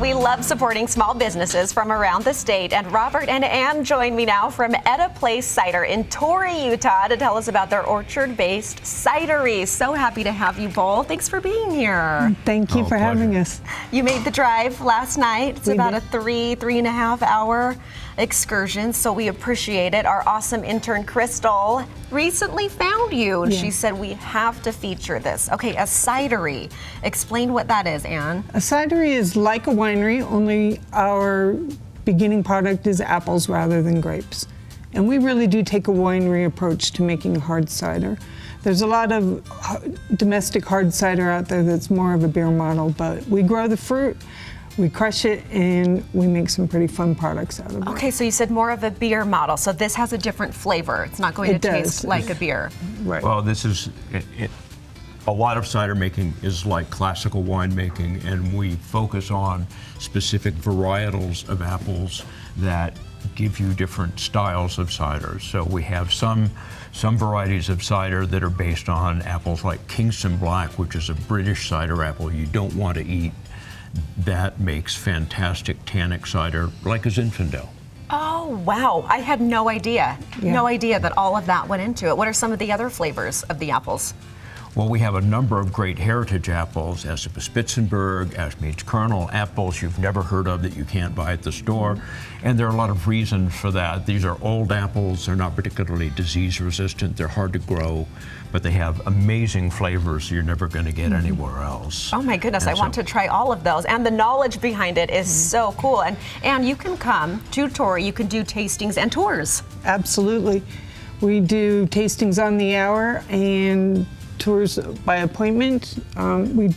We love supporting small businesses from around the state, and Robert and Ann join me now from Etta Place Cider in Torrey, Utah, to tell us about their orchard-based cidery. So happy to have you both. Thanks for being here. Thank you for having us. You made the drive last night. It's about a 3.5 hour excursion, so we appreciate it. Our awesome intern Crystal recently found you, and she said we have to feature this. Okay, a cidery. Explain what that is, Ann. A cidery is like a winery, only our beginning product is apples rather than grapes. And we really do take a winery approach to making hard cider. There's a lot of domestic hard cider out there that's more of a beer model, but we grow the fruit, we crush it, and we make some pretty fun products out of it. Okay, so you said more of a beer model, so this has a different flavor. It's not going to taste like a beer. Right. Well, this is, a lot of cider making is like classical winemaking, and we focus on specific varietals of apples that give you different styles of cider. So we have some varieties of cider that are based on apples like Kingston Black, which is a British cider apple you don't want to eat. That makes fantastic tannic cider, like a Zinfandel. Oh, wow. I had no idea. No idea that all of that went into it. What are some of the other flavors of the apples? Well, we have a number of great heritage apples, as Spitzenberg, Ashmead's Kernel, apples you've never heard of that you can't buy at the store. And there are a lot of reasons for that. These are old apples. They're not particularly disease resistant. They're hard to grow, but they have amazing flavors you're never going to get anywhere else. Oh my goodness, I want to try all of those. And the knowledge behind it is so cool. And you can come to Torrey, you can do tastings and tours. Absolutely. We do tastings on the hour and tours by appointment. The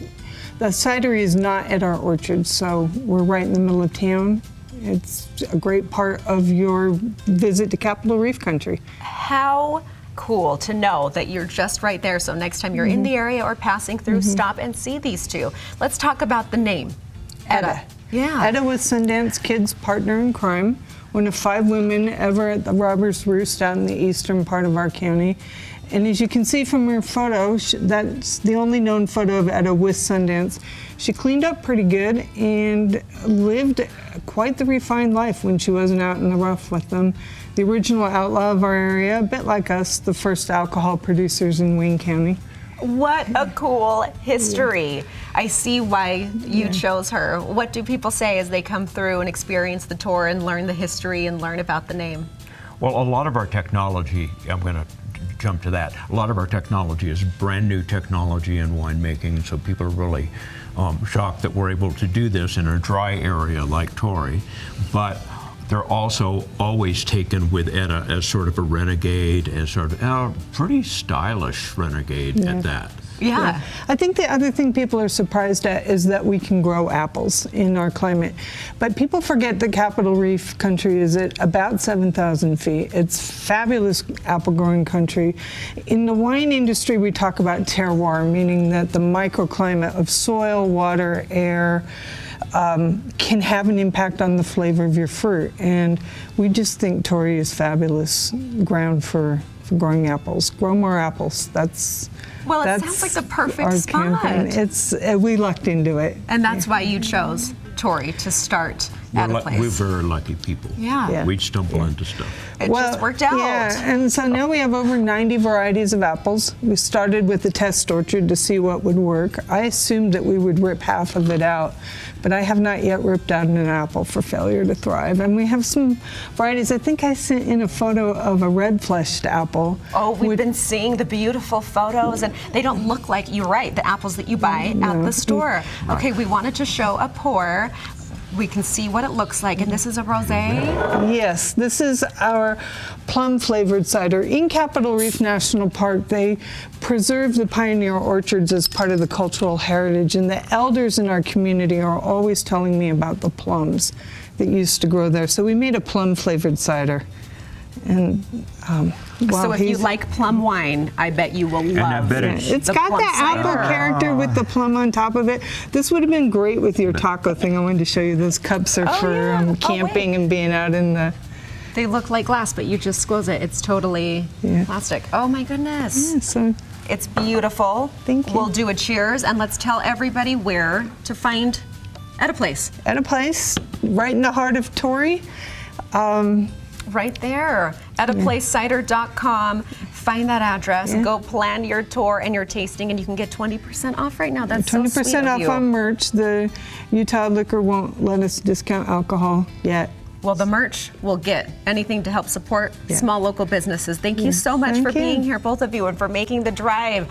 cidery is not at our orchard, so we're right in the middle of town. It's a great part of your visit to Capitol Reef Country. How cool to know that you're just right there, so next time you're in the area or passing through, stop and see these two. Let's talk about the name. Etta. Yeah. Etta was Sundance Kid's partner in crime, one of 5 women ever at the Robber's Roost out in the eastern part of our county. And as you can see from her photo, that's the only known photo of Etta with Sundance. She cleaned up pretty good and lived quite the refined life when she wasn't out in the rough with them. The original outlaw of our area, a bit like us, the first alcohol producers in Wayne County. What a cool history. I see why you chose her. What do people say as they come through and experience the tour and learn the history and learn about the name? Well, a lot of our technology, I'm going to jump to that. A lot of our technology is brand new technology in winemaking, so people are really shocked that we're able to do this in a dry area like Torrey. But they're also always taken with Etta as sort of a renegade, as sort of a pretty stylish renegade at that. Yeah. I think the other thing people are surprised at is that we can grow apples in our climate. But people forget that Capitol Reef Country is at about 7,000 feet. It's fabulous apple growing country. In the wine industry, we talk about terroir, meaning that the microclimate of soil, water, air, can have an impact on the flavor of your fruit. And we just think Torrey is fabulous ground for growing apples. Grow more apples. Well, it sounds like the perfect spot. Campaign. We lucked into it. And that's why you chose Torrey to start Etta Place. We're very lucky people. Yeah. We stumble into stuff. It just worked out. Yeah, and so now we have over 90 varieties of apples. We started with a test orchard to see what would work. I assumed that we would rip half of it out, but I have not yet ripped out an apple for failure to thrive. And we have some varieties. I think I sent in a photo of a red-fleshed apple. Oh, we've been seeing the beautiful photos, and they don't look like, you're right, the apples that you buy at the store. Okay, we wanted to show a pour. We can see what it looks like, and this is a rosé? Yes, this is our plum-flavored cider. In Capitol Reef National Park, they preserve the pioneer orchards as part of the cultural heritage, and the elders in our community are always telling me about the plums that used to grow there. So we made a plum-flavored cider. And so if you like plum wine, I bet you will love it. It's got that apple character with the plum on top of it. This would have been great with your taco thing. I wanted to show you. Those cups are for camping and being out in the... They look like glass, but you just squeeze it. It's totally plastic. Oh my goodness. Yeah, so it's beautiful. Thank you. We'll do a cheers, and let's tell everybody where to find At a place. At a place right in the heart of Torrey. Right there. Ettaplacecider.com. Find that address. Go plan your tour and your tasting, and you can get 20% off right now. That's 20% so sweet of off you. on merch. The Utah Liquor won't let us discount alcohol yet. Well, the merch will get anything to help support small local businesses. Thank you so much Thank for you. being here, both of you, and for making the drive.